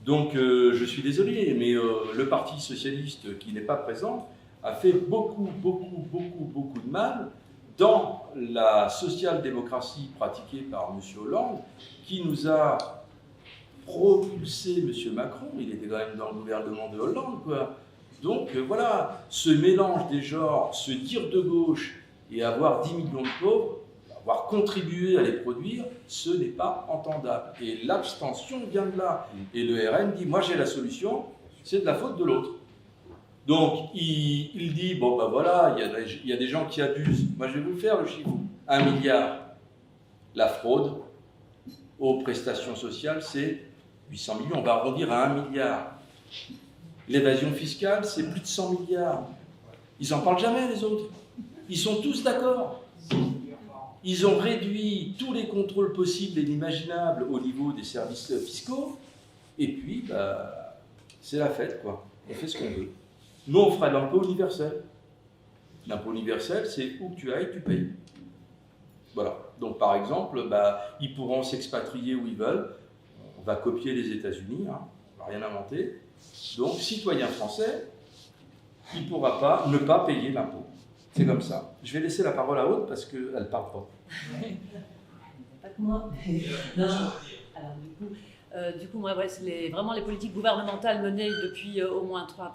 Donc, je suis désolé, mais le Parti socialiste, qui n'est pas présent, a fait beaucoup de mal dans la social-démocratie pratiquée par M. Hollande, qui nous a propulsé M. Macron. Il était quand même dans le gouvernement de Hollande, quoi. Donc, voilà, ce mélange des genres, se dire de gauche et avoir 10 millions de pauvres, avoir contribué à les produire, ce n'est pas entendable. Et l'abstention vient de là. Et le RN dit, moi j'ai la solution, c'est de la faute de l'autre. Donc il dit, bon ben voilà, il y a des gens qui abusent. Moi je vais vous faire le chiffre. 1 milliard. La fraude aux prestations sociales, c'est 800 millions. On va arrondir à 1 milliard. L'évasion fiscale, c'est plus de 100 milliards. Ils n'en parlent jamais, les autres. Ils sont tous d'accord. Ils ont réduit tous les contrôles possibles et inimaginables au niveau des services fiscaux. Et puis, bah, c'est la fête, quoi. On fait ce qu'on veut. Nous, on fera de l'impôt universel. L'impôt universel, c'est où que tu ailles, tu payes. Voilà. Donc, par exemple, bah, ils pourront s'expatrier où ils veulent. On va copier les États-Unis, hein. On ne va rien inventer. Donc, citoyen français, il ne pourra pas ne pas payer l'impôt. C'est comme ça. Je vais laisser la parole à Aude parce qu'elle ne parle pas. Pas que moi. Non. Alors, du coup moi, ouais, c'est vraiment les politiques gouvernementales menées depuis au moins trois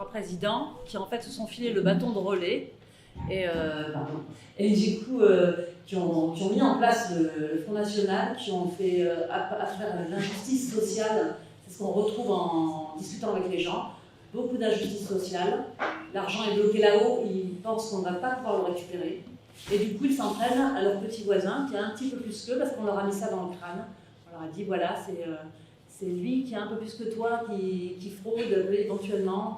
présidents qui, en fait, se sont filés le bâton de relais et du coup, qui ont mis en place le Front National, qui ont fait, à travers l'injustice sociale, c'est ce qu'on retrouve en discutant avec les gens, beaucoup d'injustice sociale. L'argent est bloqué là-haut, ils pensent qu'on ne va pas pouvoir le récupérer. Et du coup, ils s'en prennent à leur petit voisin, qui a un petit peu plus qu'eux, parce qu'on leur a mis ça dans le crâne. On leur a dit, voilà, c'est lui qui a un peu plus que toi, qui fraude éventuellement.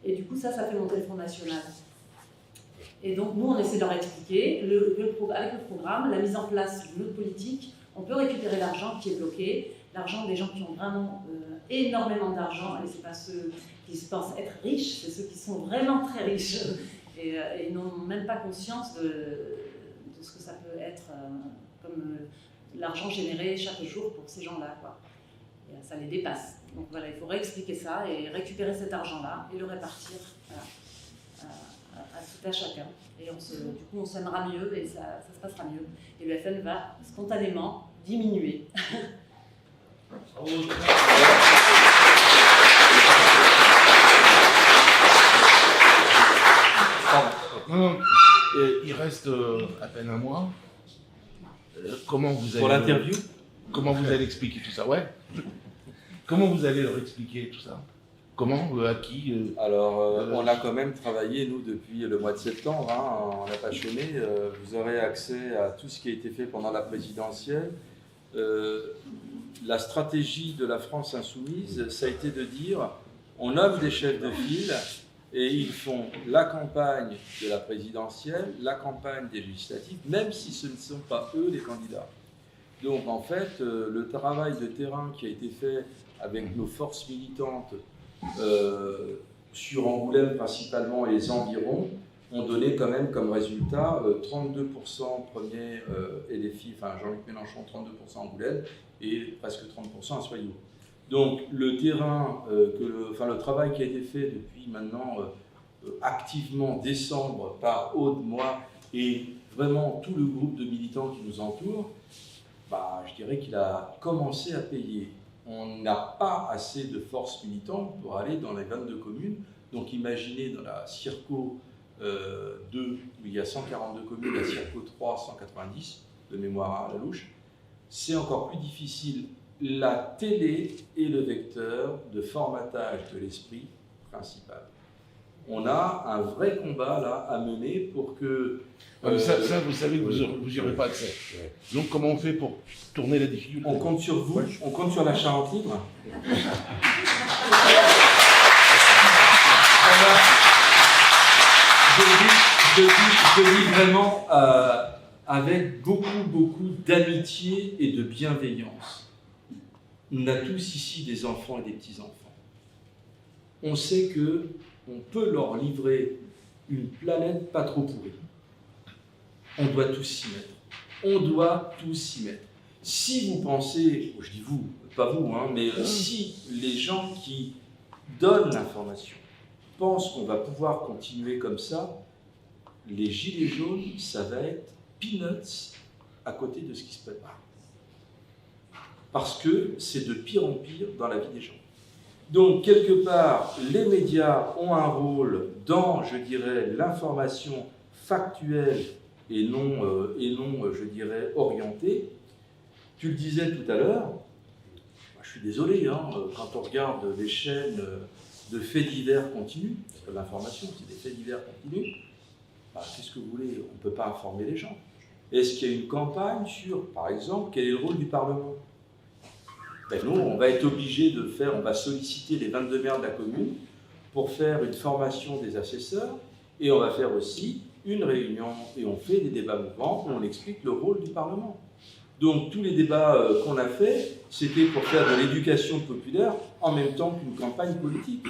Et du coup, ça fait monter le Front National. Et donc, nous, on essaie de leur expliquer, avec le programme, la mise en place d'une autre politique, on peut récupérer l'argent qui est bloqué, l'argent des gens qui ont vraiment énormément d'argent, et ce n'est pas ceux qui se pensent être riches, c'est ceux qui sont vraiment très riches et n'ont même pas conscience de ce que ça peut être comme l'argent généré chaque jour pour ces gens-là, quoi. Et ça les dépasse. Donc voilà, il faut réexpliquer ça et récupérer cet argent-là et le répartir à tout à chacun. Et du coup, on s'aimera mieux et ça se passera mieux. Et le FN va spontanément diminuer. Non, il reste à peine un mois. Comment vous allez... Pour l'interview ? Comment vous allez expliquer tout ça? Ouais. Comment vous allez leur expliquer tout ça? Comment? À qui? Alors, on a quand même travaillé, nous, depuis le mois de septembre, hein, on n'a pas chômé. Vous aurez accès à tout ce qui a été fait pendant la présidentielle. La stratégie de la France insoumise, ça a été de dire, on nomme des chefs de file et ils font la campagne de la présidentielle, la campagne des législatives, même si ce ne sont pas eux les candidats. Donc, en fait, le travail de terrain qui a été fait avec nos forces militantes sur Angoulême principalement et les environs, ont donné quand même comme résultat 32% premier LFI, enfin Jean-Luc Mélenchon 32% Angoulême et presque 30% à Soyaux. Donc le terrain, le travail qui a été fait depuis maintenant activement décembre par Aude, moi et vraiment tout le groupe de militants qui nous entoure, bah, je dirais qu'il a commencé à payer. On n'a pas assez de forces militantes pour aller dans les 22 communes. Donc imaginez dans la Circo 2, où il y a 142 communes, la Circo 3, 190, de mémoire à la louche, c'est encore plus difficile. La télé est le vecteur de formatage de l'esprit principal. On a un vrai combat là à mener pour que... Ça, vous savez que vous n'y aurez pas accès. Donc comment on fait pour tourner la difficulté? On compte sur vous, on compte sur la Charente Libre. Je dis vraiment avec beaucoup d'amitié et de bienveillance. On a tous ici des enfants et des petits-enfants. On sait qu'on peut leur livrer une planète pas trop pourrie. On doit tous s'y mettre. On doit tous s'y mettre. Si vous pensez, je dis vous, pas vous, hein, mais si les gens qui donnent l'information pensent qu'on va pouvoir continuer comme ça, les gilets jaunes, ça va être peanuts à côté de ce qui se prépare. Parce que c'est de pire en pire dans la vie des gens. Donc, quelque part, les médias ont un rôle dans, je dirais, l'information factuelle et non, je dirais, orienté. Tu le disais tout à l'heure, je suis désolé, hein, quand on regarde les chaînes de faits divers continus, parce que l'information, c'est des faits divers continus, bah, qu'est-ce que vous voulez? On ne peut pas informer les gens. Est-ce qu'il y a une campagne sur, par exemple, quel est le rôle du Parlement? Ben nous, on va être obligé de faire, on va solliciter les 22 maires de la commune pour faire une formation des assesseurs, et on va faire aussi une réunion, et on fait des débats mouvants où on explique le rôle du Parlement. Donc tous les débats qu'on a faits, c'était pour faire de l'éducation populaire en même temps qu'une campagne politique.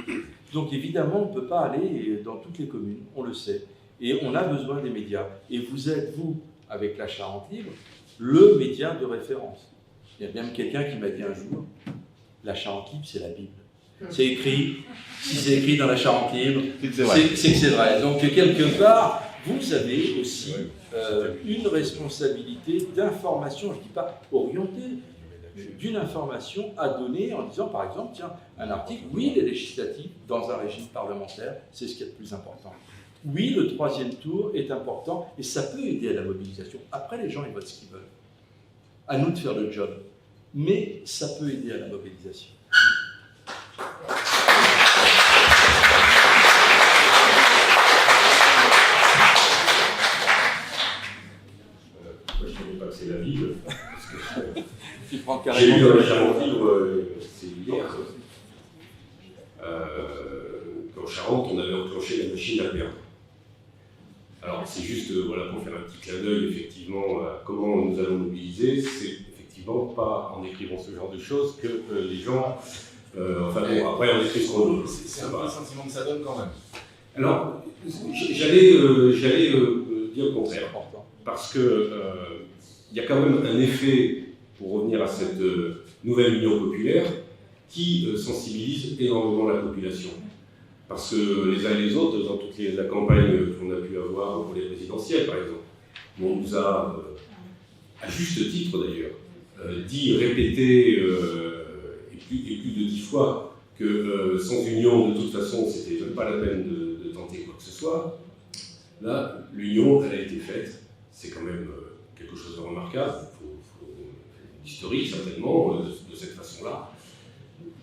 Donc évidemment, on ne peut pas aller dans toutes les communes, on le sait. Et on a besoin des médias. Et vous êtes, vous, avec la Charente Libre, le média de référence. Il y a même quelqu'un qui m'a dit un jour, la Charente Libre, c'est la Bible. C'est écrit, si c'est écrit dans la Charente Libre, c'est que c'est vrai. Donc quelque part, vous avez aussi une responsabilité d'information, je ne dis pas orientée, d'une information à donner en disant, par exemple, tiens, un article, oui, les législatives, dans un régime parlementaire, c'est ce qui est le plus important. Oui, le troisième tour est important et ça peut aider à la mobilisation. Après, les gens, ils votent ce qu'ils veulent. À nous de faire le job. Mais ça peut aider à la mobilisation. Moi, je ne savais pas que c'est la Bible. Tu prends J'ai carrément. lu dans la Charente Libre, c'est hier. Qu'en Charente, on avait enclenché la machine à perdre. Alors, c'est juste voilà, pour faire un petit clin d'œil, effectivement, à comment nous allons mobiliser. C'est effectivement pas en écrivant ce genre de choses que les gens. Enfin bon, après, on écrit ce qu'on veut. C'est un peu le sentiment que ça donne quand même. Alors, j'allais dire le contraire. Parce que il y a quand même un effet, pour revenir à cette nouvelle union populaire, qui sensibilise énormément la population. Parce que les uns et les autres, dans toute la campagne qu'on a pu avoir pour les présidentielles, par exemple, où on nous a, à juste titre d'ailleurs, dit, répété, et plus de 10 fois, que sans union, de toute façon, c'était même pas la peine de tenter quoi que ce soit. Là, l'union, elle a été faite. C'est quand même quelque chose de remarquable, historique certainement, de cette façon-là.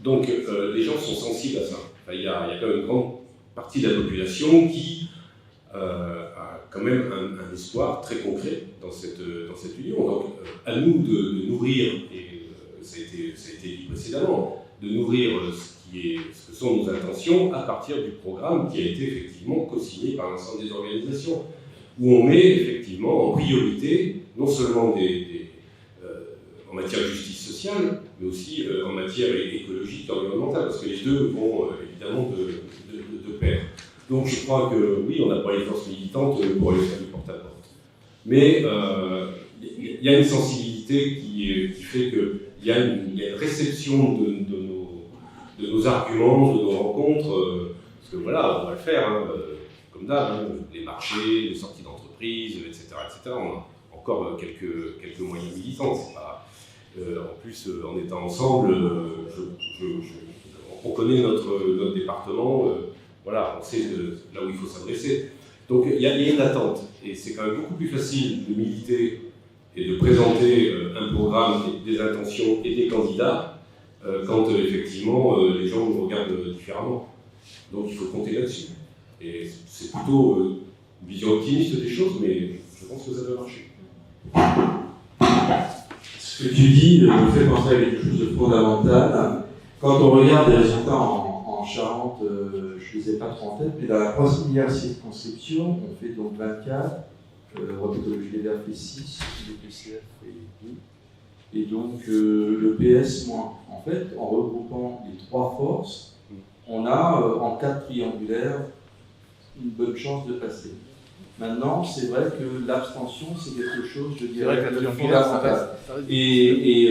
Donc, les gens sont sensibles à ça. Enfin, il y a quand même une grande partie de la population qui a quand même un espoir très concret dans cette union. Donc, à nous de nourrir, et ça a été dit précédemment, de nourrir ce que sont nos intentions à partir du programme qui a été effectivement co-signé par l'ensemble des organisations, où on met effectivement en priorité non seulement en matière de justice sociale, mais aussi en matière écologique et environnementale, parce que les deux vont évidemment de pair. Donc je crois que oui, on n'a pas les forces militantes pour aller faire du porte-à-porte. Mais il y a une sensibilité qui fait qu'il y a une réception de nos arguments, de nos rencontres, parce que voilà, on va le faire, hein, comme d'hab, les marchés, les sorties d'entreprise, etc., etc. On a encore quelques moyens militants. C'est pas, en plus, en étant ensemble, on connaît notre département, voilà, on sait là où il faut s'adresser. Donc il y a une attente, et c'est quand même beaucoup plus facile de militer et de présenter un programme, des intentions et des candidats quand effectivement les gens nous regardent différemment. Donc il faut compter là-dessus. Et c'est plutôt une vision optimiste des choses, mais je pense que ça doit marcher. Ce que tu dis me fait penser à quelque chose de fondamental. Quand on regarde les résultats en Charente, je ne les ai pas trop en tête, mais dans la première circonscription, on fait donc 24, Europe Écologie Les Verts fait 6, le PCF fait 2, et donc le PS moins. En fait, en regroupant les trois forces, on a en 4 triangulaires une bonne chance de passer. Maintenant, c'est vrai que l'abstention, c'est quelque chose, je dirais, de fondamental. Et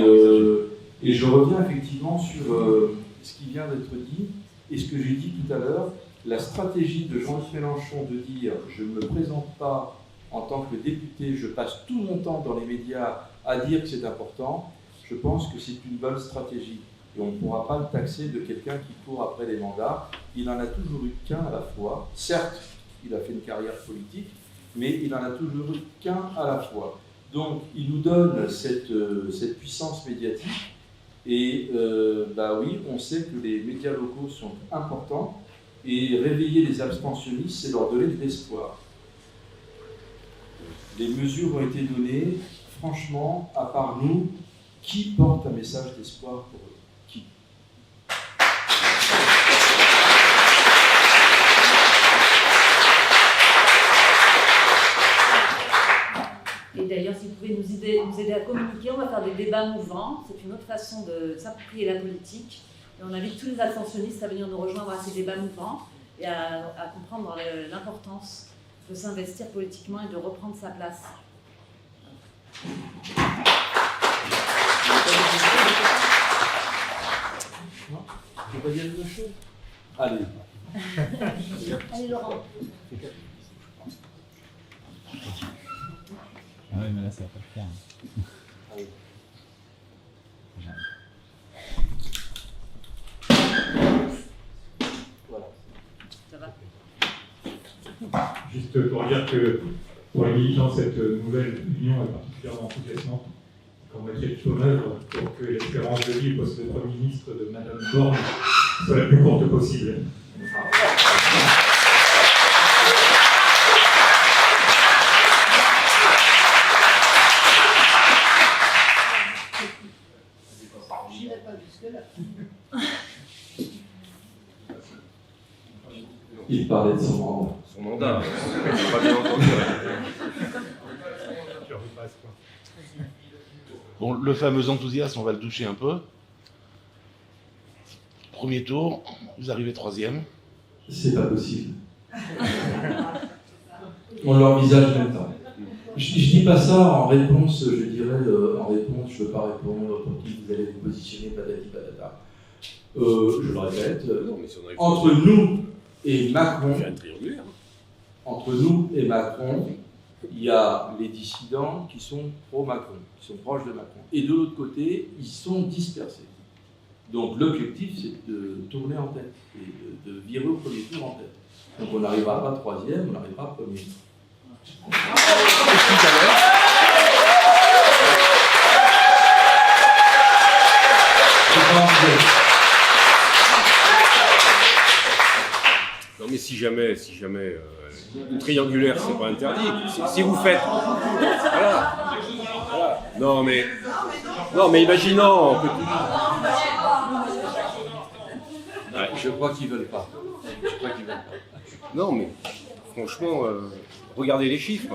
je reviens effectivement sur ce qui vient d'être dit et ce que j'ai dit tout à l'heure, la stratégie de Jean-Luc Mélenchon de dire « je ne me présente pas en tant que député, je passe tout mon temps dans les médias à dire que c'est important », je pense que c'est une bonne stratégie. Et on ne pourra pas le taxer de quelqu'un qui court après les mandats. Il n'en a toujours eu qu'un à la fois. Certes, il a fait une carrière politique, mais il n'en a toujours qu'un à la fois. Donc, il nous donne cette puissance médiatique. Et bah oui, on sait que les médias locaux sont importants et réveiller les abstentionnistes, c'est leur donner de l'espoir. Les mesures ont été données, franchement, à part nous, qui porte un message d'espoir pour eux? Qui? Et d'ailleurs, si vous pouvez nous aider à communiquer, on va faire des débats mouvants. C'est une autre façon de s'approprier la politique. Et on invite tous les abstentionnistes à venir nous rejoindre à ces débats mouvants et à comprendre l'importance de s'investir politiquement et de reprendre sa place. Tu veux pas dire une chose? Allez. Allez, Laurent. Ah oui, mais là, ça va pas le faire. Allez. Voilà. Ça va? Juste pour dire que pour les militants, cette nouvelle union est particulièrement enthousiasmante. On va mettre tout en œuvre pour que l'espérance de vie au poste de Premier ministre de Madame Borne soit la plus courte possible. J'irai pas jusque-là. Il parlait de son mandat. Son mandat, j'ai pas bien entendu. Je repasse, quoi. Bon, le fameux enthousiasme, on va le toucher un peu. Premier tour, vous arrivez troisième. C'est pas possible. On l'envisage même pas. Je dis pas ça en réponse, je dirais, je veux pas répondre pour qui vous allez vous positionner, patati patata. Je le répète, Non, mais si on arrive entre nous et Macron, on fait un triangulaire. entre nous et Macron, il y a les dissidents qui sont pro-Macron, qui sont proches de Macron. Et de l'autre côté, ils sont dispersés. Donc l'objectif, c'est de tourner en tête et de virer au premier tour en tête. Donc on n'arrivera pas troisième, on n'arrivera premier. Non, mais si jamais une triangulaire, c'est pas interdit. Si vous faites. Voilà. Voilà. Non, mais imaginons. Ouais, je crois qu'ils veulent pas. Non, mais franchement, regardez les chiffres.